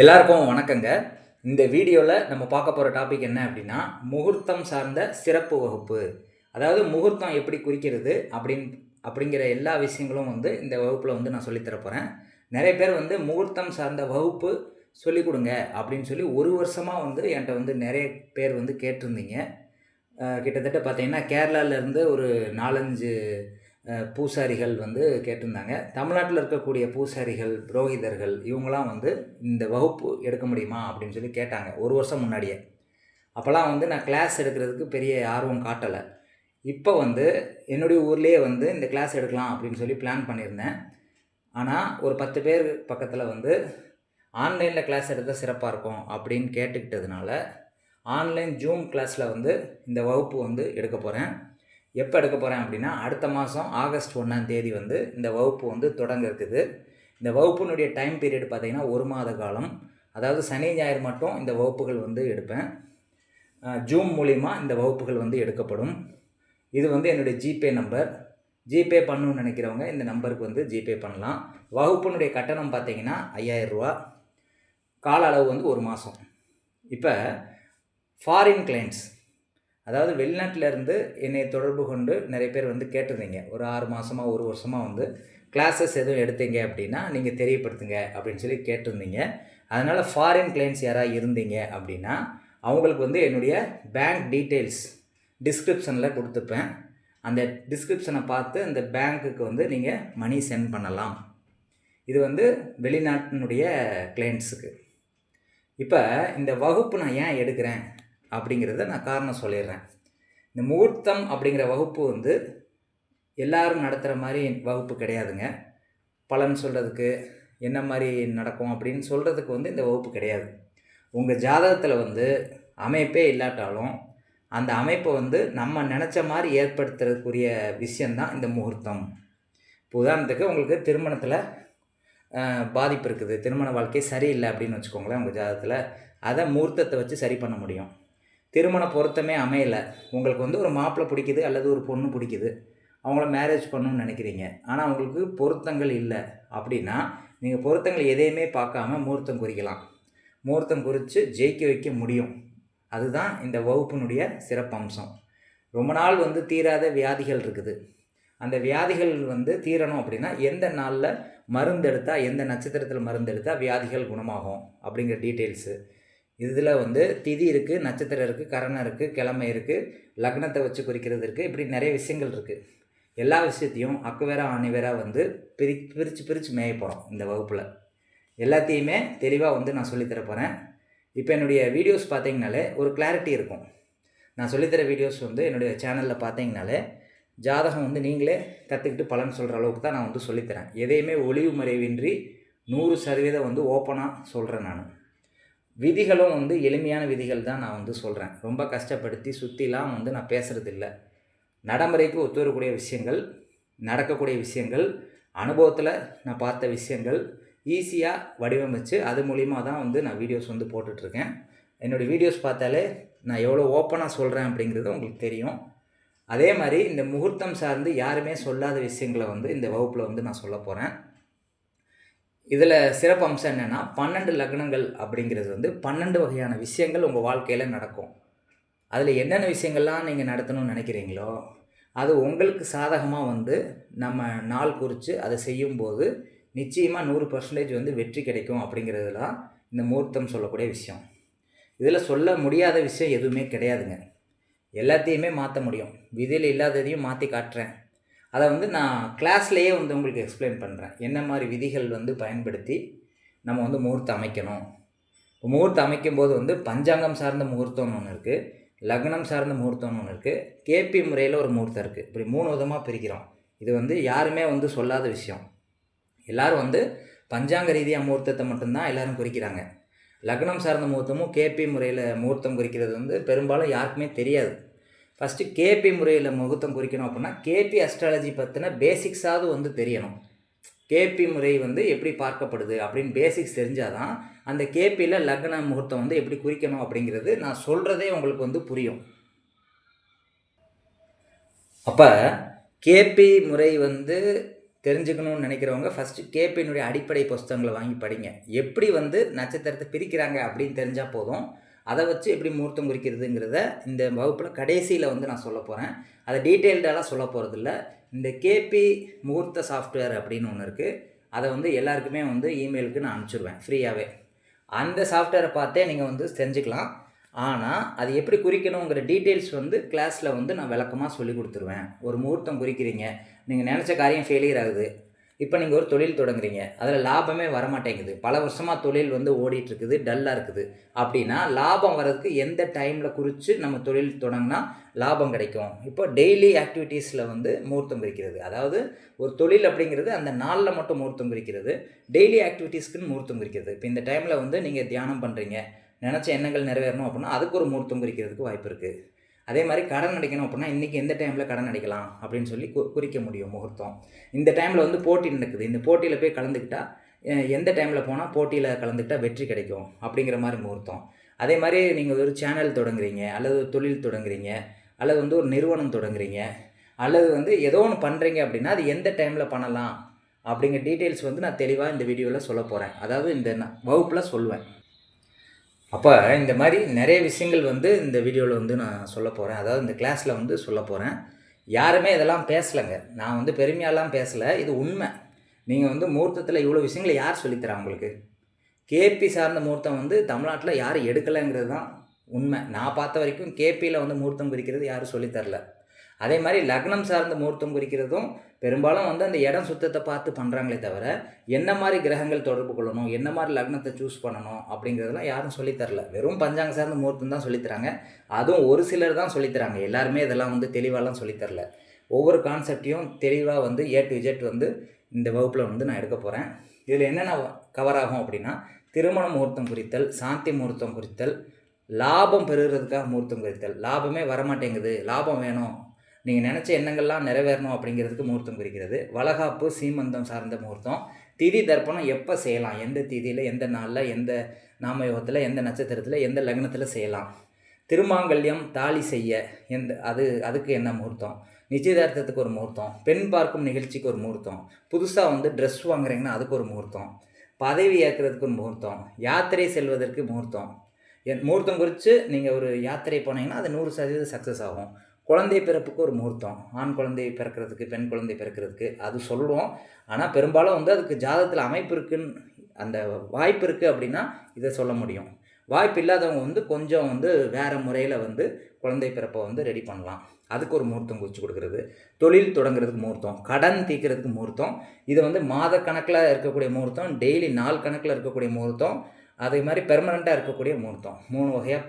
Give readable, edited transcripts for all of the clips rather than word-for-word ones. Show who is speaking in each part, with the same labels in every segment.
Speaker 1: எல்லாருக்கும் வணக்கங்க. இந்த வீடியோவில் நம்ம பார்க்க போகிற டாபிக் என்ன அப்படின்னா, முகூர்த்தம் சார்ந்த சிறப்பு வகுப்பு. அதாவது முகூர்த்தம் எப்படி குறிக்கிறது அப்படிங்கிற எல்லா விஷயங்களும் இந்த வகுப்பில் நான் சொல்லித்தர போகிறேன். நிறைய பேர் முகூர்த்தம் சார்ந்த வகுப்பு சொல்லிக் கொடுங்க அப்படின்னு சொல்லி ஒரு வருஷமாக என்கிட்ட நிறைய பேர் கேட்டிருந்தீங்க. கிட்டத்தட்ட பார்த்தீங்கன்னா கேரளாவிலேருந்து ஒரு 4-5 பூசாரிகள் கேட்டிருந்தாங்க. தமிழ்நாட்டில் இருக்கக்கூடிய பூசாரிகள், புரோகிதர்கள் இவங்களாம் இந்த வகுப்பு எடுக்க முடியுமா அப்படின்னு சொல்லி கேட்டாங்க ஒரு வருஷம் முன்னாடியே. அப்போல்லாம் நான் கிளாஸ் எடுக்கிறதுக்கு பெரிய ஆர்வம் காட்டலை. இப்போ என்னுடைய ஊர்லேயே இந்த கிளாஸ் எடுக்கலாம் அப்படின்னு சொல்லி பிளான் பண்ணியிருந்தேன். ஆனால் ஒரு 10 பேர் பக்கத்தில் ஆன்லைனில் கிளாஸ் எடுத்தால் சிறப்பாக இருக்கும் அப்படின்னு கேட்டுக்கிட்டதுனால ஆன்லைன் ஜூம் கிளாஸில் இந்த வகுப்பு எடுக்க போகிறேன். எப்போ எடுக்க போகிறேன் அப்படின்னா, அடுத்த மாதம் ஆகஸ்ட் 1ஆம் தேதி இந்த வகுப்பு தொடங்க இருக்குது. இந்த வகுப்பினுடைய டைம் பீரியட் பார்த்திங்கன்னா 1 மாத காலம். அதாவது சனி ஞாயிறு மட்டும் இந்த வகுப்புகள் எடுப்பேன். ஜூம் மூலிமா இந்த வகுப்புகள் எடுக்கப்படும். இது என்னுடைய ஜிபே நம்பர். ஜிபே பண்ணணும்னு நினைக்கிறவங்க இந்த நம்பருக்கு ஜிபே பண்ணலாம். வகுப்பினுடைய கட்டணம் பார்த்திங்கன்னா 5000 ரூபா. கால அளவு 1 மாதம். இப்போ ஃபாரின் கிளைண்ட்ஸ், அதாவது வெளிநாட்டிலேருந்து என்னை தொடர்பு கொண்டு நிறைய பேர் கேட்டிருந்தீங்க. ஒரு 6 மாதமாக 1 வருஷமாக கிளாஸஸ் எதுவும் எடுத்தீங்க அப்படின்னா நீங்கள் தெரியப்படுத்துங்க அப்படின்னு சொல்லி கேட்டிருந்தீங்க. அதனால் ஃபாரின் கிளைண்ட்ஸ் யாராவது இருந்தீங்க அப்படின்னா அவங்களுக்கு என்னுடைய பேங்க் டீட்டெயில்ஸ் டிஸ்கிரிப்ஷனில் கொடுத்துப்பேன். அந்த டிஸ்கிரிப்ஷனை பார்த்து அந்த பேங்க்குக்கு நீங்கள் மணி சென்ட் பண்ணலாம். இது வெளிநாட்டினுடைய கிளைண்ட்ஸுக்கு. இப்போ இந்த வகுப்பு நான் ஏன் எடுக்கிறேன் அப்படிங்கிறத நான் காரணம் சொல்லிடுறேன். இந்த முகூர்த்தம் அப்படிங்கிற வகுப்பு எல்லாரும் நடத்துகிற மாதிரி வகுப்பு கிடையாதுங்க. பலன் சொல்கிறதுக்கு என்ன மாதிரி நடக்கும் அப்படின்னு சொல்கிறதுக்கு இந்த வகுப்பு கிடையாது. உங்கள் ஜாதகத்தில் அமைப்பே இல்லாட்டாலும் அந்த அமைப்பை நம்ம நினச்ச மாதிரி ஏற்படுத்துறதுக்குரிய விஷயந்தான் இந்த முகூர்த்தம். இப்போ உதாரணத்துக்கு உங்களுக்கு திருமணத்தில் பாதிப்பு இருக்குது, திருமண வாழ்க்கை சரியில்லை அப்படின்னு வச்சுக்கோங்களேன். உங்கள் ஜாதகத்தில் அதை முகூர்த்தத்தை வச்சு சரி பண்ண முடியும். திருமண பொருத்தமே அமையலை, உங்களுக்கு ஒரு மாப்பிள்ளை பிடிக்குது அல்லது ஒரு பொண்ணு பிடிக்குது, அவங்கள மேரேஜ் பண்ணணும்னு நினைக்கிறீங்க. ஆனால் அவங்களுக்கு பொருத்தங்கள் இல்லை அப்படின்னா நீங்கள் பொருத்தங்கள் எதையுமே பார்க்காம முகூர்த்தம் குறிக்கலாம். முகூர்த்தம் குறித்து ஜெயிக்க வைக்க முடியும். அதுதான் இந்த வகுப்பினுடைய சிறப்பம்சம். ரொம்ப நாள் தீராத வியாதிகள் இருக்குது. அந்த வியாதிகள் தீரணும் அப்படின்னா எந்த நாளில் மருந்து எடுத்தால், எந்த நட்சத்திரத்தில் மருந்து எடுத்தால் வியாதிகள் குணமாகும் அப்படிங்கிற டீட்டெயில்ஸு. இதில் திதி இருக்குது, நட்சத்திரம் இருக்குது, கரணம் இருக்குது, கிழமை இருக்குது, லக்னத்தை வச்சு குறிக்கிறது இருக்குது. இப்படி நிறைய விஷயங்கள் இருக்குது. எல்லா விஷயத்தையும் அக்குவேரா ஆணிவேரா பிரித்து மேய போகிறோம் இந்த வகுப்பில். எல்லாத்தையுமே தெளிவாக நான் சொல்லித்தர போகிறேன். இப்போ என்னுடைய வீடியோஸ் பார்த்தீங்கனாலே ஒரு கிளாரிட்டி இருக்கும். நான் சொல்லித்தர வீடியோஸ் என்னுடைய சேனலில் பார்த்தீங்கனாலே ஜாதகம் நீங்களே கற்றுக்கிட்டு பலன் சொல்கிற அளவுக்கு தான் நான் சொல்லித்தரேன். எதையுமே ஒளிவு மறைவின்றி 100% ஓப்பனாக சொல்கிறேன். நான் விதிகளும் எளிமையான விதிகள் தான் நான் சொல்கிறேன். ரொம்ப கஷ்டப்படுத்தி சுற்றிலாம் நான் பேசுகிறது இல்லை. நடைமுறைக்கு ஒத்து வரக்கூடிய விஷயங்கள், நடக்கக்கூடிய விஷயங்கள், அனுபவத்தில் நான் பார்த்த விஷயங்கள் ஈஸியாக வடிவமைச்சு அது மூலிமா தான் நான் வீடியோஸ் போட்டுட்ருக்கேன். என்னுடைய வீடியோஸ் பார்த்தாலே நான் எவ்வளோ ஓப்பனாக சொல்கிறேன் அப்படிங்கிறது உங்களுக்கு தெரியும். அதே மாதிரி இந்த முகூர்த்தம் சார்ந்து யாருமே சொல்லாத விஷயங்களை இந்த வகுப்பில் நான் சொல்ல போகிறேன். இதில் சிறப்பு அம்சம் என்னென்னா 12 லக்னங்கள் அப்படிங்கிறது 12 வகையான விஷயங்கள் உங்கள் வாழ்க்கையில் நடக்கும். அதில் என்னென்ன விஷயங்கள்லாம் நீங்கள் நடத்தணும்னு நினைக்கிறீங்களோ அது உங்களுக்கு சாதகமாக நம்ம நாள் குறித்து அதை செய்யும்போது நிச்சயமாக 100% வெற்றி கிடைக்கும் அப்படிங்கிறது தான் இந்த முகூர்த்தம் சொல்லக்கூடிய விஷயம். இதில் சொல்ல முடியாத விஷயம் எதுவுமே கிடையாதுங்க. எல்லாத்தையுமே மாற்ற முடியும். விதியில் இல்லாததையும் மாற்றி காட்டுறேன். அதை நான் கிளாஸ்லேயே உங்களுக்கு எக்ஸ்பிளைன் பண்ணுறேன். என்ன மாதிரி விதிகள் பயன்படுத்தி நம்ம முகூர்த்தம் அமைக்கணும். முகூர்த்தம் அமைக்கும்போது பஞ்சாங்கம் சார்ந்த முகூர்த்தம்னு ஒன்று இருக்குது, லக்னம் சார்ந்த முகூர்த்தம்னு ஒன்று இருக்குது, கேபி முறையில் ஒரு முகூர்த்தம் இருக்குது. இப்படி 3 விதமாக பிரிக்கிறோம். இது யாருமே சொல்லாத விஷயம். எல்லோரும் பஞ்சாங்க ரீதியாக முகூர்த்தத்தை மட்டும்தான் எல்லோரும் குறிக்கிறாங்க. லக்னம் சார்ந்த முகூர்த்தமும் கேபி முறையில் முகூர்த்தம் குறிக்கிறது பெரும்பாலும் யாருக்குமே தெரியாது. ஃபஸ்ட்டு கேபி முறையில் முகூர்த்தம் குறிக்கணும் அப்படின்னா கேபி அஸ்ட்ராலஜி பற்றின பேசிக்ஸாவது தெரியணும். கேபி முறை எப்படி பார்க்கப்படுது அப்படின்னு பேசிக்ஸ் தெரிஞ்சால் தான் அந்த கேபியில் லக்ன முகூர்த்தம் எப்படி குறிக்கணும் அப்படிங்கிறது நான் சொல்கிறதே உங்களுக்கு புரியும். அப்போ கேபி முறை தெரிஞ்சுக்கணும்னு நினைக்கிறவங்க ஃபஸ்ட்டு கேபியினுடைய அடிப்படை புஸ்தகங்களை வாங்கி படிங்க. எப்படி வந்து நட்சத்திரத்தை பிரிக்கிறாங்க அப்படின்னு தெரிஞ்சால் போதும். அதை வச்சு எப்படி முகூர்த்தம் குறிக்கிறதுங்கிறத இந்த வகுப்பில் கடைசியில் வந்து நான் சொல்ல போகிறேன். அதை டீட்டெயில்டாலாம் சொல்ல போகிறதில்ல. இந்த கேபி முகூர்த்த சாஃப்ட்வேர் அப்படின்னு ஒன்று இருக்குது. அதை வந்து எல்லாருக்குமே வந்து இமெயிலுக்கு நான் அனுப்பிச்சிடுவேன் ஃப்ரீயாகவே. அந்த சாஃப்ட்வேரை பார்த்தே நீங்கள் வந்து செஞ்சுக்கலாம். ஆனால் அது எப்படி குறிக்கணுங்கிற டீட்டெயில்ஸ் வந்து கிளாஸில் வந்து நான் விளக்கமாக சொல்லி கொடுத்துருவேன். ஒரு முகூர்த்தம் குறிக்கிறீங்க, நீங்கள் நினச்ச காரியம் ஃபெயிலியர் ஆகுது. இப்போ நீங்கள் ஒரு தொழில் தொடங்குறீங்க, அதில் லாபமே வரமாட்டேங்குது. பல வருஷமாக தொழில் வந்து ஓடிட்டுருக்குது, டல்லாக இருக்குது. அப்படின்னா லாபம் வர்றதுக்கு எந்த டைமில் குறித்து நம்ம தொழில் தொடங்கினா லாபம் கிடைக்கும்? இப்போ டெய்லி ஆக்டிவிட்டீஸில் வந்து முகூர்த்தம் குறிக்கிறது. அதாவது ஒரு தொழில் அப்படிங்கிறது அந்த நாளில் மட்டும் முகூர்த்தம் குறிக்கிறது. டெய்லி ஆக்டிவிட்டீஸ்க்குன்னு முகூர்த்தம் குறிக்கிறது. இப்போ இந்த டைமில் வந்து நீங்கள் தியானம் பண்ணுறீங்க, நினச்ச எண்ணங்கள் நிறைவேறணும் அப்படின்னா அதுக்கு ஒரு முகூர்த்தம் குறிக்கிறதுக்கு வாய்ப்பு இருக்குது. அதே மாதிரி கடன் அடைக்கணும் அப்படின்னா இன்றைக்கி எந்த டைமில் கடன் அடைக்கலாம் அப்படின்னு சொல்லி குறிக்க முடியும் முகூர்த்தம். இந்த டைமில் வந்து போட்டி நடக்குது, இந்த போட்டியில் போய் கலந்துக்கிட்டால் எந்த டைமில் போனால் போட்டியில் கலந்துக்கிட்டால் வெற்றி கிடைக்கும் அப்படிங்கிற மாதிரி முகூர்த்தம். அதே மாதிரி நீங்கள் ஒரு சேனல் தொடங்குறீங்க, அல்லது ஒரு தொழில் தொடங்குறீங்க, அல்லது வந்து ஒரு நிறுவனம் தொடங்குறீங்க, அல்லது வந்து ஏதோ ஒன்று பண்ணுறீங்க அப்படின்னா அது எந்த டைமில் பண்ணலாம் அப்படிங்கிற டீட்டெயில்ஸ் வந்து நான் தெளிவாக இந்த வீடியோவில் சொல்ல போகிறேன். அதாவது இந்த வகுப்பில் சொல்லுவேன். அப்போ இந்த மாதிரி நிறைய விஷயங்கள் வந்து இந்த வீடியோவில் வந்து நான் சொல்ல போகிறேன். அதாவது இந்த கிளாஸில் வந்து சொல்ல போகிறேன். யாருமே இதெல்லாம் பேசலைங்க. நான் வந்து பெருமையாலாம் பேசலை, இது உண்மை. நீங்கள் வந்து முகூர்த்தத்தில் இவ்வளோ விஷயங்களை யார் சொல்லித்தரா உங்களுக்கு? கேபி சார்ந்த முகூர்த்தம் வந்து தமிழ்நாட்டில் யாரும் எடுக்கலைங்கிறது தான் உண்மை. நான் பார்த்த வரைக்கும் கேபியில் வந்து முகூர்த்தம் குறிக்கிறது யாரும் சொல்லித்தரல. அதே மாதிரி லக்னம் சார்ந்த முகூர்த்தம் குறிக்கிறதும் பெரும்பாலும் வந்து அந்த இடம் சுத்தத்தை பார்த்து பண்ணுறாங்களே தவிர என்ன மாதிரி கிரகங்கள் தொடர்பு கொள்ளணும், என்ன மாதிரி லக்னத்தை சூஸ் பண்ணணும் அப்படிங்கிறதெல்லாம் யாரும் சொல்லித்தரல. வெறும் பஞ்சாங்க சார்ந்த முகூர்த்தம் தான் சொல்லித்தராங்க. அதுவும் ஒரு சிலர் தான் சொல்லித்தராங்க. எல்லாருமே இதெல்லாம் வந்து தெளிவாலாம் சொல்லித்தரல. ஒவ்வொரு கான்செப்டையும் தெளிவாக வந்து A to Z வந்து இந்த வகுப்பில் வந்து நான் எடுக்க போகிறேன். இதில் என்னென்ன கவர் ஆகும் அப்படின்னா, திருமண முகூர்த்தம் குறித்தல், சாந்தி முகூர்த்தம் குறித்தல், லாபம் பெறுகிறதுக்காக முகூர்த்தம் குறித்தல். லாபமே வரமாட்டேங்குது, லாபம் வேணும், நீங்கள் நினச்ச எண்ணங்கள்லாம் நிறைவேறணும் அப்படிங்கிறதுக்கு முகூர்த்தம் குறிக்கிறது. வளகாப்பு, சீமந்தம் சார்ந்த முகூர்த்தம். திதி தர்ப்பணம் எப்போ செய்யலாம், எந்த திதியில், எந்த நாளில், எந்த நாமயோகத்தில், எந்த நட்சத்திரத்தில், எந்த லக்னத்தில் செய்யலாம். திருமாங்கல்யம் தாலி செய்ய அதுக்கு என்ன முகூர்த்தம். நிச்சயதார்த்தத்துக்கு ஒரு முகூர்த்தம். பெண் பார்க்கும் நிகழ்ச்சிக்கு ஒரு முகூர்த்தம். புதுசாக வந்து ட்ரெஸ் வாங்குறீங்கன்னா அதுக்கு ஒரு முகூர்த்தம். பதவி ஏற்கிறதுக்கு ஒரு முகூர்த்தம். யாத்திரை செல்வதற்கு முகூர்த்தம். முகூர்த்தம் குறித்து நீங்கள் ஒரு யாத்திரை போனீங்கன்னா அது 100% சக்ஸஸ் ஆகும். குழந்தை பிறப்புக்கு ஒரு முகூர்த்தம். ஆண் குழந்தை பிறக்கிறதுக்கு, பெண் குழந்தை பிறக்கிறதுக்கு அது சொல்லுவோம். ஆனால் பெரும்பாலும் வந்து அதுக்கு ஜாதகத்தில் அமைப்பு இருக்குன்னு, அந்த வாய்ப்பு இருக்குது அப்படின்னா இதை சொல்ல முடியும். வாய்ப்பு இல்லாதவங்க வந்து கொஞ்சம் வந்து வேறு முறையில் வந்து குழந்தை பிறப்பை வந்து ரெடி பண்ணலாம். அதுக்கு ஒரு முகூர்த்தம் குறித்து கொடுக்குறது. தொழில் தொடங்குறதுக்கு முகூர்த்தம். கடன் தீர்க்கிறதுக்கு முகூர்த்தம். இது வந்து மாத கணக்கில் இருக்கக்கூடிய முகூர்த்தம், டெய்லி நாள் கணக்கில் இருக்கக்கூடிய முகூர்த்தம், அதே மாதிரி பெர்மனண்ட்டாக இருக்கக்கூடிய முகூர்த்தம். 3 வகையாக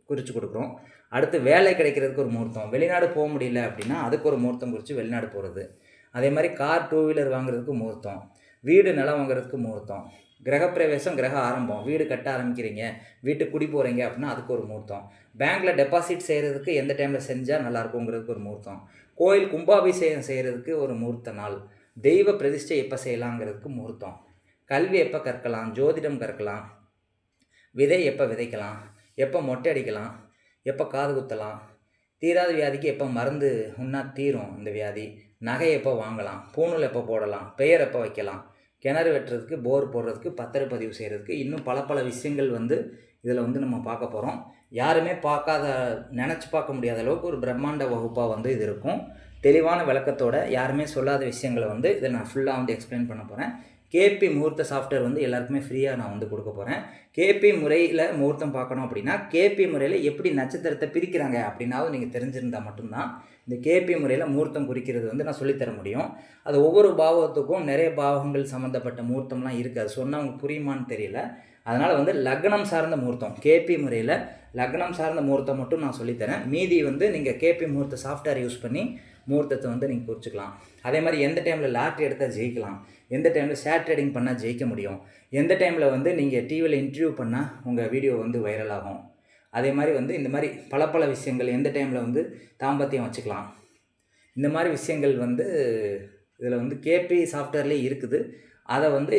Speaker 1: குறித்து கொடுக்குறோம். அடுத்து வேலை கிடைக்கிறதுக்கு ஒரு முகூர்த்தம். வெளிநாடு போக முடியல அப்படின்னா அதுக்கு ஒரு முகூர்த்தம் குறித்து வெளிநாடு போகிறது. அதே மாதிரி கார், 2 வீலர் வாங்குறதுக்கு முகூர்த்தம். வீடு, நிலம் வாங்குறதுக்கு முகூர்த்தம். கிரகப்பிரவேசம், கிரக ஆரம்பம். வீடு கட்ட ஆரம்பிக்கிறீங்க, வீட்டுக்கு குடி போகிறீங்க அப்படின்னா அதுக்கு ஒரு முகூர்த்தம். பேங்க்கில் டெபாசிட் செய்கிறதுக்கு எந்த டைமில் செஞ்சால் நல்லாயிருக்குங்கிறதுக்கு ஒரு முகூர்த்தம். கோயில் கும்பாபிஷேகம் செய்கிறதுக்கு ஒரு முகூர்த்த நாள். தெய்வ பிரதிஷ்டை எப்போ செய்யலாங்கிறதுக்கு முகூர்த்தம். கல்வி எப்போ கற்கலாம், ஜோதிடம் கற்கலாம், விதை எப்போ விதைக்கலாம், எப்போ மொட்டை அடிக்கலாம், எப்போ காது குத்தலாம், தீராத வியாதிக்கு எப்போ மருந்து உண்ணா தீரும் இந்த வியாதி, நகை எப்போ வாங்கலாம், பூணூல் எப்போ போடலாம், பெயர் எப்போ வைக்கலாம், கிணறு வெட்டுறதுக்கு, போர் போடுறதுக்கு, பத்திரப்பதிவு செய்கிறதுக்கு, இன்னும் பல விஷயங்கள் வந்து இதில் வந்து நம்ம பார்க்க போகிறோம். யாருமே நினச்சி பார்க்க முடியாத அளவுக்கு ஒரு பிரம்மாண்ட வகுப்பாக வந்து இது இருக்கும். தெளிவான விளக்கத்தோட யாருமே சொல்லாத விஷயங்களை வந்து இதை நான் ஃபுல்லாக வந்து எக்ஸ்பிளைன் பண்ண போகிறேன். கேபி முகூர்த்த சாஃப்ட்வேர் வந்து எல்லாருக்குமே ஃப்ரீயாக நான் வந்து கொடுக்க போகிறேன். கேபி முறையில் முகூர்த்தம் பார்க்கணும் அப்படின்னா கேபி முறையில் எப்படி நட்சத்திரத்தை பிரிக்கிறாங்க அப்படின்னாவது நீங்கள் தெரிஞ்சிருந்தால் மட்டும்தான் இந்த கேபி முறையில் முகூர்த்தம் குறிக்கிறது வந்து நான் சொல்லித்தர முடியும். அது ஒவ்வொரு பாவத்துக்கும் நிறைய பாவங்கள் சம்மந்தப்பட்ட முகூர்த்தம்லாம் இருக்குது. அது சொன்னால் உங்களுக்கு புரியுமான்னு தெரியல. அதனால் வந்து லக்னம் சார்ந்த முகூர்த்தம், கேபி முறையில் லக்னம் சார்ந்த முகூர்த்தம் மட்டும் நான் சொல்லித்தரேன். மீதி வந்து நீங்கள் கேபி முகூர்த்த சாஃப்ட்வேர் யூஸ் பண்ணி முகூர்த்தத்தை வந்து நீங்கள் குறிச்சிக்கலாம். அதே மாதிரி எந்த டைமில் லாட்ரி எடுத்தால் ஜெயிக்கலாம், எந்த டைமில் ஷேர் ட்ரேடிங் பண்ணால் ஜெயிக்க முடியும், எந்த டைமில் வந்து நீங்கள் டிவியில் இன்டர்வியூ பண்ணால் உங்கள் வீடியோ வந்து வைரல் ஆகும். அதே மாதிரி வந்து இந்த மாதிரி பல விஷயங்கள் எந்த டைமில் வந்து தாம்பத்தியம் வச்சுக்கலாம், இந்த மாதிரி விஷயங்கள் வந்து இதில் வந்து கேபி சாஃப்ட்வேர்லேயே இருக்குது. அதை வந்து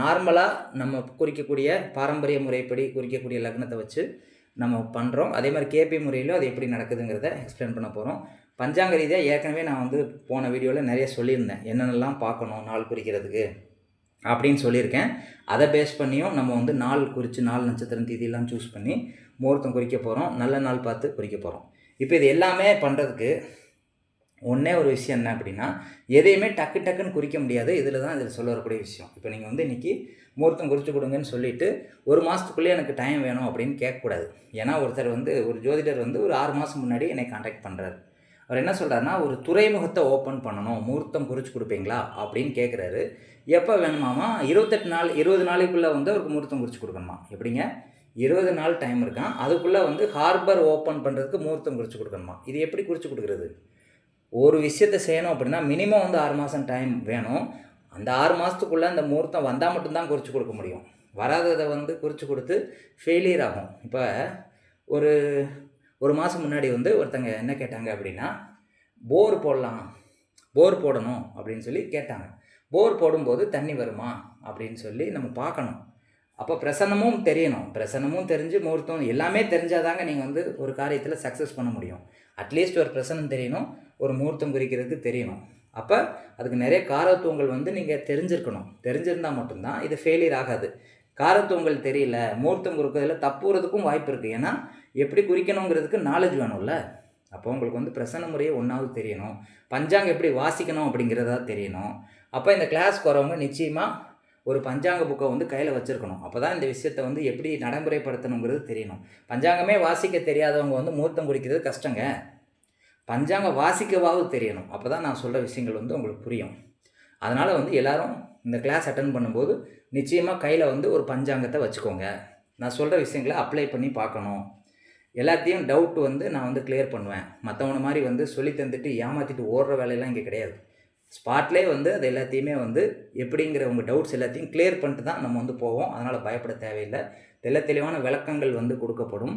Speaker 1: நார்மலாக நம்ம குறிக்கக்கூடிய பாரம்பரிய முறைப்படி குறிக்கக்கூடிய லக்னத்தை வச்சு நம்ம பண்ணுறோம். அதே மாதிரி கேபி முறையிலும் அது எப்படி நடக்குதுங்கிறத எக்ஸ்பிளைன் பண்ண போகிறோம். பஞ்சாங்க ரீதியாக ஏற்கனவே நான் வந்து போன வீடியோவில் நிறைய சொல்லியிருந்தேன், என்னென்னலாம் பார்க்கணும் நாள் குறிக்கிறதுக்கு அப்படின்னு சொல்லியிருக்கேன். அதை பேஸ் பண்ணியும் நம்ம வந்து நாள் குறித்து நாள் நட்சத்திரம் தேதியெல்லாம் சூஸ் பண்ணி முகூர்த்தம் குறிக்க போகிறோம். நல்ல நாள் பார்த்து குறிக்க போகிறோம். இப்போ இது எல்லாமே பண்ணுறதுக்கு ஒன்றே ஒரு விஷயம் என்ன அப்படின்னா, எதையுமே டக்கு டக்குன்னு குறிக்க முடியாது. இதில் சொல்ல வரக்கூடிய விஷயம். இப்போ நீங்கள் வந்து இன்றைக்கி முகூர்த்தம் குறித்து கொடுங்கன்னு சொல்லிவிட்டு 1 மாதத்துக்குள்ளே எனக்கு டைம் வேணும் அப்படின்னு கேட்கக்கூடாது. ஏன்னா ஒருத்தர் வந்து ஒரு ஜோதிடர் வந்து ஒரு 6 மாதம் முன்னாடி என்னை கான்டாக்ட் பண்ணுறாரு. அவர் என்ன சொல்கிறாருன்னா, ஒரு துறைமுகத்தை ஓப்பன் பண்ணணும், முகூர்த்தம் குறித்து கொடுப்பீங்களா அப்படின்னு கேட்குறாரு. எப்போ வேணுமாமா? 28 நாள் 20 நாளைக்குள்ளே வந்து அவருக்கு முகூர்த்தம் குறித்து கொடுக்கணுமா? எப்படிங்க 20 நாள் டைம் இருக்கான், அதுக்குள்ளே வந்து ஹார்பர் ஓப்பன் பண்ணுறதுக்கு முகூர்த்தம் குறித்து கொடுக்கணுமா? இது எப்படி குறித்து கொடுக்குறது? ஒரு விஷயத்தை செய்யணும் அப்படின்னா மினிமம் வந்து 6 மாதம் டைம் வேணும். அந்த 6 மாதத்துக்குள்ளே அந்த முகூர்த்தம் வந்தால் மட்டும்தான் குறித்து கொடுக்க முடியும். வராததை வந்து குறித்து கொடுத்து ஃபெயிலியர் ஆகும். இப்போ ஒரு மாதம் முன்னாடி வந்து ஒருத்தங்க என்ன கேட்டாங்க அப்படின்னா, போர் போடணும் அப்படின்னு சொல்லி கேட்டாங்க. போர் போடும்போது தண்ணி வருமா அப்படின்னு சொல்லி நம்ம பார்க்கணும். அப்போ பிரசன்னமும் தெரியணும். பிரசன்னமும் தெரிஞ்சு முகூர்த்தம் எல்லாமே தெரிஞ்சாதாங்க நீங்கள் வந்து ஒரு காரியத்தில் சக்ஸஸ் பண்ண முடியும். அட்லீஸ்ட் ஒரு பிரசன்னம் தெரியணும், ஒரு முகூர்த்தம் குறிக்கிறது தெரியணும். அப்போ அதுக்கு நிறைய காரத்துவங்கள் வந்து நீங்கள் தெரிஞ்சிருக்கணும். தெரிஞ்சிருந்தால் மட்டும்தான் இது ஃபெயிலியர் ஆகாது. காரத்துவங்கள் தெரியல, முகூர்த்தம் குறிக்கிறதுல தப்புறதுக்கும் வாய்ப்பு இருக்குது. ஏன்னா எப்படி குறிக்கணுங்கிறதுக்கு நாலேஜ் வேணும்ல. அப்போ உங்களுக்கு வந்து பிரசன்ன முறையை ஒன்றாவது தெரியணும், பஞ்சாங்கம் எப்படி வாசிக்கணும் அப்படிங்கிறதா தெரியணும். அப்போ இந்த கிளாஸ்க்கு வரவங்க நிச்சயமாக ஒரு பஞ்சாங்க புக்கை வந்து கையில் வச்சுருக்கணும். அப்போ தான் இந்த விஷயத்தை வந்து எப்படி நடைமுறைப்படுத்தணுங்கிறது தெரியணும். பஞ்சாங்கமே வாசிக்க தெரியாதவங்க வந்து முகூர்த்தம் குறிக்கிறது கஷ்டங்க. பஞ்சாங்கம் வாசிக்கவாவது தெரியணும். அப்போ தான் நான் சொல்கிற விஷயங்கள் வந்து உங்களுக்கு புரியும். அதனால் வந்து எல்லோரும் இந்த கிளாஸ் அட்டன் பண்ணும்போது நிச்சயமாக கையில் வந்து ஒரு பஞ்சாங்கத்தை வச்சுக்கோங்க. நான் சொல்கிற விஷயங்களை அப்ளை பண்ணி பார்க்கணும். எல்லாத்தையும் டவுட் வந்து நான் வந்து கிளியர் பண்ணுவேன். மற்றவனை மாதிரி வந்து சொல்லி தந்துட்டு ஏமாற்றிட்டு ஓடுற வேலையெல்லாம் இங்கே கிடையாது. ஸ்பாட்லேயே வந்து அது எல்லாத்தையுமே வந்து எப்படிங்கிற உங்கள் டவுட்ஸ் எல்லாத்தையும் கிளியர் பண்ணிட்டு தான் நம்ம வந்து போவோம். அதனால் பயப்பட தேவையில்லை. தெளிவான விளக்கங்கள் வந்து கொடுக்கப்படும்.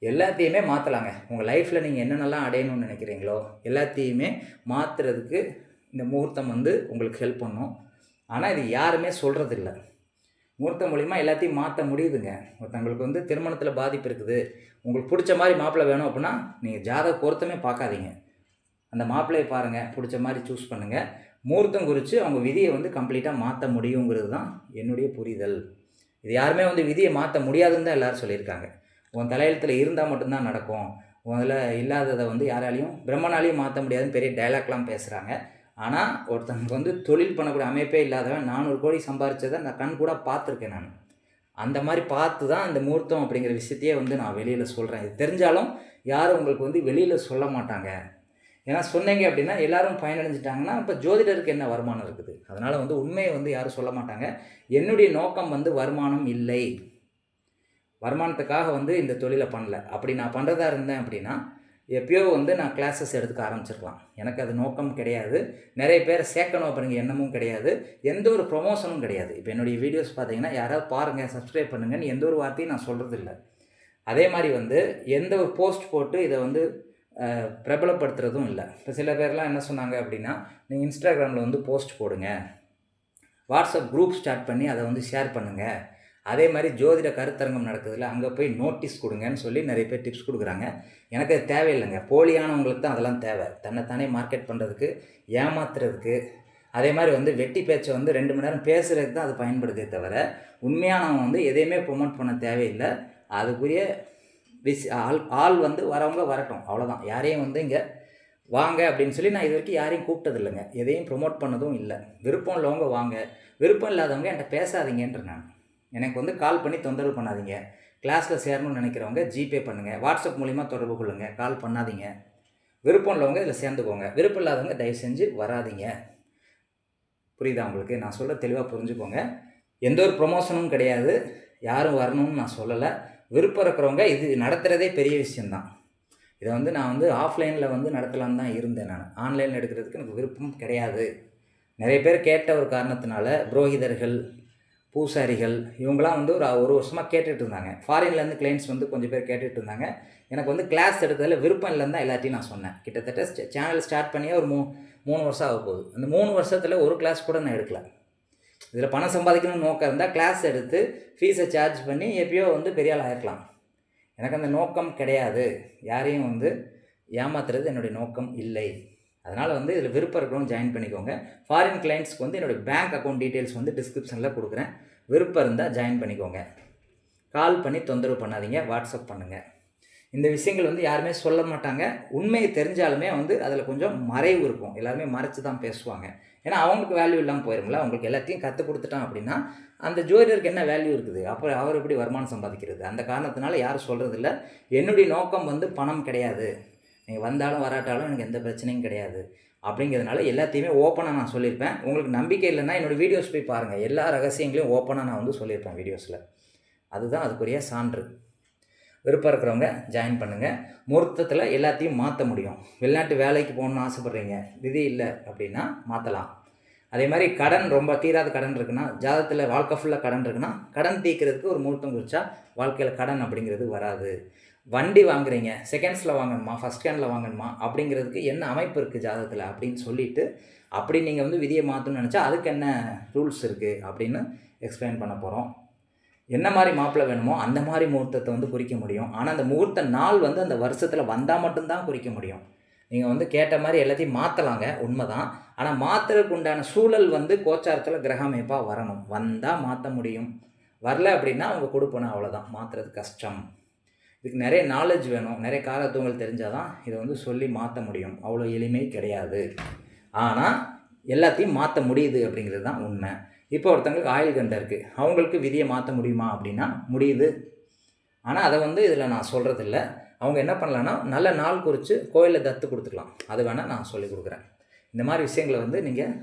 Speaker 1: எல்லாத்தையுமே மாற்றலாங்க. உங்கள் லைஃப்பில் நீங்கள் என்னென்னலாம் அடையணும்னு நினைக்கிறீங்களோ எல்லாத்தையுமே மாற்றுறதுக்கு இந்த முகூர்த்தம் வந்து உங்களுக்கு ஹெல்ப் பண்ணும். ஆனால் இது யாருமே சொல்கிறதில்ல. முகூர்த்தம் மூலிமா எல்லாத்தையும் மாற்ற முடியுதுங்க. ஒருத்தவங்களுக்கு வந்து திருமணத்தில் பாதிப்பு இருக்குது, உங்களுக்கு பிடிச்ச மாதிரி மாப்பிள்ளை வேணும் அப்படின்னா நீங்கள் ஜாதக பொருத்தமே பார்க்காதீங்க. அந்த மாப்பிள்ளையை பாருங்கள், பிடிச்ச மாதிரி சூஸ் பண்ணுங்கள். முகூர்த்தம் குறித்து அவங்க விதியை வந்து கம்ப்ளீட்டாக மாற்ற முடியுங்கிறது தான் என்னுடைய புரிதல். இது யாருமே வந்து விதியை மாற்ற முடியாதுன்னு தான் எல்லோரும் சொல்லியிருக்காங்க. உன் தலையெழுத்தில் இருந்தால் மட்டும்தான் நடக்கும், உதில் இல்லாததை வந்து யாராலையும் பிரம்மனாலையும் மாற்ற முடியாதுன்னு பெரிய டைலாக்லாம் பேசுகிறாங்க. ஆனால் ஒருத்தனுக்கு வந்து தொழில் பண்ணக்கூடிய அமைப்பே இல்லாதவன் 400 கோடி சம்பாரித்ததை நான் கண் கூட பார்த்துருக்கேன். நான் அந்த மாதிரி பார்த்து தான் இந்த முகூர்த்தம் அப்படிங்கிற விஷயத்தையே வந்து நான் வெளியில் சொல்கிறேன். இது தெரிஞ்சாலும் யாரும் உங்களுக்கு வந்து வெளியில் சொல்ல மாட்டாங்க. ஏன்னா சொன்னீங்க அப்படின்னா எல்லோரும் பயனடைஞ்சிட்டாங்கன்னா இப்போ ஜோதிடருக்கு என்ன வருமானம் இருக்குது? அதனால் வந்து உண்மையை வந்து யாரும் சொல்ல மாட்டாங்க. என்னுடைய நோக்கம் வந்து வருமானம் இல்லை, வருமானத்துக்காக வந்து இந்த தொழிலை பண்ணல. அப்படி நான் பண்ணுறதா இருந்தேன் அப்படின்னா எப்பயோ வந்து நான் கிளாஸஸ் எடுத்துக்க ஆரம்பிச்சிருக்கலாம். எனக்கு அது நோக்கம் கிடையாது. நிறைய பேரை சேர்க்கணும் அப்படிங்கிற எண்ணமும் கிடையாது. எந்த ஒரு ப்ரொமோஷனும் கிடையாது. இப்போ என்னுடைய வீடியோஸ் பார்த்தீங்கன்னா யாராவது பாருங்கள், சப்ஸ்கிரைப் பண்ணுங்கன்னு எந்த ஒரு வார்த்தையும் நான் சொல்கிறதில்ல. அதே மாதிரி வந்து எந்த ஒரு போஸ்ட் போட்டு இதை வந்து பிரபலப்படுத்துறதும் இல்லை. இப்போ சில பேர்லாம் என்ன சொன்னாங்க அப்படின்னா, நீங்கள் இன்ஸ்டாகிராமில் வந்து போஸ்ட் போடுங்க, வாட்ஸ்அப் குரூப் ஸ்டார்ட் பண்ணி அதை வந்து ஷேர் பண்ணுங்கள், அதே மாதிரி ஜோதிட கருத்தரங்கம் நடக்குதுல்ல அங்கே போய் நோட்டீஸ் கொடுங்கன்னு சொல்லி நிறைய பேர் டிப்ஸ் கொடுக்குறாங்க. எனக்கு அது தேவையில்லைங்க. போலியானவங்களுக்கு தான் அதெல்லாம் தேவை. தன்னைத்தானே மார்க்கெட் பண்ணுறதுக்கு, ஏமாத்துறதுக்கு, அதே மாதிரி வந்து வெட்டி பேச்சை வந்து 2 மணி நேரம் பேசுகிறதுக்கு தான் அது பயன்படுதே தவிர உண்மையானவங்க வந்து எதையுமே ப்ரொமோட் பண்ண தேவையில்லை. அதுக்குரிய ஆள் வந்து வரவங்க வரட்டும், அவ்வளோதான். யாரையும் வந்து இங்கே வாங்க அப்படின்னு சொல்லி நான் இது வரைக்கும் யாரையும் கூப்பிட்டதில்லைங்க. எதையும் ப்ரொமோட் பண்ணதும் இல்லை. விருப்பம் உள்ளவங்க வாங்க, விருப்பம் இல்லாதவங்க என்கிட்ட பேசாதீங்கன்ற. நான் எனக்கு வந்து கால் பண்ணி தொந்தரவு பண்ணாதீங்க. கிளாஸில் சேரணும்னு நினைக்கிறவங்க ஜிபே பண்ணுங்கள், வாட்ஸ்அப் மூலிமா தொடர்பு கொள்ளுங்கள், கால் பண்ணாதீங்க. விருப்பம் உள்ளவங்க இதில் சேர்ந்துக்கோங்க, விருப்பம் இல்லாதவங்க தயவு செஞ்சு வராதிங்க. புரியுதா உங்களுக்கு? நான் சொல்ல தெளிவாக புரிஞ்சுக்கோங்க. எந்த ஒரு ப்ரொமோஷனும் கிடையாது, யாரும் வரணும்னு நான் சொல்லலை. விருப்பம் இருக்கிறவங்க இது நடத்துகிறதே பெரிய விஷயந்தான். இதை வந்து நான் வந்து ஆஃப்லைனில் வந்து நடத்தலான்னு தான் இருந்தேன். நான் ஆன்லைனில் எடுக்கிறதுக்கு எனக்கு விருப்பம் கிடையாது. நிறைய பேர் கேட்ட ஒரு காரணத்தினால புரோகிதர்கள், பூசாரிகள் இவங்களாம் வந்து ஒரு வருஷமாக கேட்டுட்டு இருந்தாங்க. ஃபாரின்லேருந்து கிளைண்ட்ஸ் வந்து கொஞ்சம் பேர் கேட்டுட்டு இருந்தாங்க. எனக்கு வந்து கிளாஸ் எடுத்ததில் விருப்பம் இல்லைன்னு தான் எல்லாத்தையும் நான் சொன்னேன். கிட்டத்தட்ட சேனல் ஸ்டார்ட் பண்ணியே ஒரு 3 வருஷம் ஆக போகுது. அந்த 3 வருஷத்தில் ஒரு கிளாஸ் கூட நான் எடுக்கல. இதில் பணம் சம்பாதிக்கணும்னு நோக்கம் இருந்தால் கிளாஸ் எடுத்து ஃபீஸை சார்ஜ் பண்ணி எப்பயோ வந்து பெரிய ஆள் ஆகிருக்கலாம். எனக்கு அந்த நோக்கம் கிடையாது. யாரையும் வந்து ஏமாத்துறது என்னுடைய நோக்கம் இல்லை. அதனால் வந்து இதில் விருப்பம் இருக்கிறவங்க ஜாயின் பண்ணிக்கோங்க. ஃபாரின் கிளைண்ட்ஸ்க்கு வந்து என்னுடைய பேங்க் அக்கௌண்ட் டீட்டெயில்ஸ் வந்து டிஸ்கிரிப்ஷனில் கொடுக்குறேன். விருப்பம் இருந்தால் ஜாயின் பண்ணிக்கோங்க. கால் பண்ணி தொந்தரவு பண்ணாதீங்க, வாட்ஸ்அப் பண்ணுங்கள். இந்த விஷயங்கள் வந்து யாருமே சொல்ல மாட்டாங்க. உண்மையை தெரிஞ்சாலுமே வந்து அதில் கொஞ்சம் மறைவு இருக்கும். எல்லாருமே மறைச்சு தான் பேசுவாங்க. ஏன்னா அவங்களுக்கு வேல்யூ இல்லாமல் போயிருங்களா. அவங்களுக்கு எல்லாத்தையும் கற்றுக் கொடுத்துட்டான் அப்படின்னா அந்த ஜோதிடருக்கு என்ன வேல்யூ இருக்குது? அப்போ அவர் எப்படி வருமானம் சம்பாதிக்கிறது? அந்த காரணத்தினால யாரும் சொல்கிறதில்ல. என்னுடைய நோக்கம் வந்து பணம் கிடையாது. நீங்கள் வந்தாலும் வராட்டாலும் எனக்கு எந்த பிரச்சனையும் கிடையாது அப்படிங்கிறதுனால எல்லாத்தையுமே ஓப்பனாக நான் சொல்லியிருப்பேன். உங்களுக்கு நம்பிக்கை இல்லைன்னா என்னோடய வீடியோஸ் போய் பாருங்கள். எல்லா ரகசியங்களையும் ஓப்பனாக நான் வந்து சொல்லியிருப்பேன் வீடியோஸில். அதுதான் அதுக்குரிய சான்று. விருப்பம் இருக்கிறவங்க ஜாயின் பண்ணுங்கள். முகூர்த்தத்தில் எல்லாத்தையும் மாற்ற முடியும். வெளிநாட்டு வேலைக்கு போகணுன்னு ஆசைப்பட்றீங்க, விதி இல்லை அப்படின்னா மாற்றலாம். அதே மாதிரி கடன் ரொம்ப தீராத கடன் இருக்குன்னா, ஜாதகத்தில் வாழ்க்கை ஃபுல்லாக கடன் இருக்குன்னா, கடன் தீர்க்கிறதுக்கு ஒரு முகூர்த்தம் குறித்தா வாழ்க்கையில் கடன் அப்படிங்கிறது வராது. வண்டி வாங்குறீங்க, செகண்ட்ஸில் வாங்கணுமா ஃபஸ்ட் ஹேண்டில் வாங்கணுமா அப்படிங்கிறதுக்கு என்ன அமைப்பு இருக்குது ஜாதகத்தில் அப்படின்னு சொல்லிவிட்டு, அப்படி நீங்கள் வந்து விதியை மாற்றணும்னு நினச்சா அதுக்கு என்ன ரூல்ஸ் இருக்குது அப்படின்னு எக்ஸ்பிளைன் பண்ண போகிறோம். என்ன மாதிரி மாப்பிள்ளை வேணுமோ அந்த மாதிரி முகூர்த்தத்தை வந்து குறிக்க முடியும். ஆனால் அந்த முகூர்த்த நாள் வந்து அந்த வருஷத்தில் வந்தால் மட்டும்தான் குறிக்க முடியும். நீங்கள் வந்து கேட்ட மாதிரி எல்லாத்தையும் மாற்றலாங்க, உண்மைதான். ஆனால் மாற்றுறதுக்கு உண்டான சூழல் வந்து கோச்சாரத்தில் கிரக அமைப்பாக வரணும். வந்தால் மாற்ற முடியும், வரல அப்படின்னா அவங்க கொடுப்பணும், அவ்வளோதான். மாற்றுறது கஷ்டம். இதுக்கு நிறைய நாலேஜ் வேணும், நிறைய காரத்துவங்கள் தெரிஞ்சால் தான் இதை வந்து சொல்லி மாற்ற முடியும். அவ்வளோ எளிமை கிடையாது. ஆனால் எல்லாத்தையும் மாற்ற முடியுது அப்படிங்கிறது தான் உண்மை. இப்போ ஒருத்தங்களுக்கு ஆயுள் கண்டம் இருக்குது, அவங்களுக்கு விதியை மாற்ற முடியுமா அப்படின்னா முடியுது. ஆனால் அதை வந்து இதில் நான் சொல்கிறதில்ல. அவங்க என்ன பண்ணலான்னா நல்ல நாள் குறித்து கோயிலில் தத்து கொடுத்துக்கலாம். அது வேணால் நான் சொல்லிக் கொடுக்குறேன். இந்த மாதிரி விஷயங்களை வந்து நீங்கள்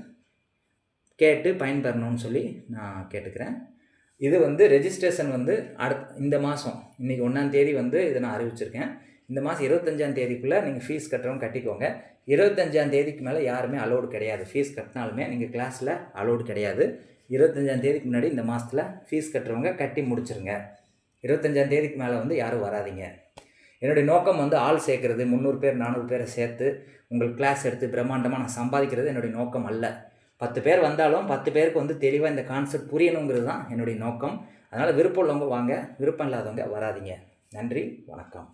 Speaker 1: கேட்டு பயன்பெறணும்னு சொல்லி நான் கேட்டுக்கிறேன். இது வந்து ரெஜிஸ்ட்ரேஷன் வந்து இந்த மாதம் இன்றைக்கி 1ஆம் தேதி வந்து இதை நான் அறிவிச்சிருக்கேன். இந்த மாதம் 25ஆம் தேதிக்குள்ளே நீங்கள் ஃபீஸ் கட்டுறவங்க கட்டிக்கோங்க. 25ஆம் தேதிக்கு மேலே யாருமே அலோடு கிடையாது. ஃபீஸ் கட்டினாலுமே நீங்கள் கிளாஸில் அலோடு கிடையாது. 25ஆம் தேதிக்கு முன்னாடி இந்த மாதத்தில் ஃபீஸ் கட்டுறவங்க கட்டி முடிச்சுருங்க. 25ஆம் தேதிக்கு மேலே வந்து யாரும் வராதிங்க. என்னுடைய நோக்கம் வந்து ஆள் சேர்க்குறது, 300 பேர் 400 பேரை சேர்த்து உங்களுக்கு கிளாஸ் எடுத்து பிரம்மாண்டமாக நான் சம்பாதிக்கிறது என்னுடைய நோக்கம் அல்ல. 10 பேர் வந்தாலும் 10 பேருக்கு வந்து தெளிவாக இந்த கான்செப்ட் புரியணுங்கிறது தான் என்னுடைய நோக்கம். அதனால் விருப்பம் உள்ளவங்க வாங்க, விருப்பம் இல்லாதவங்க வராதிங்க. நன்றி, வணக்கம்.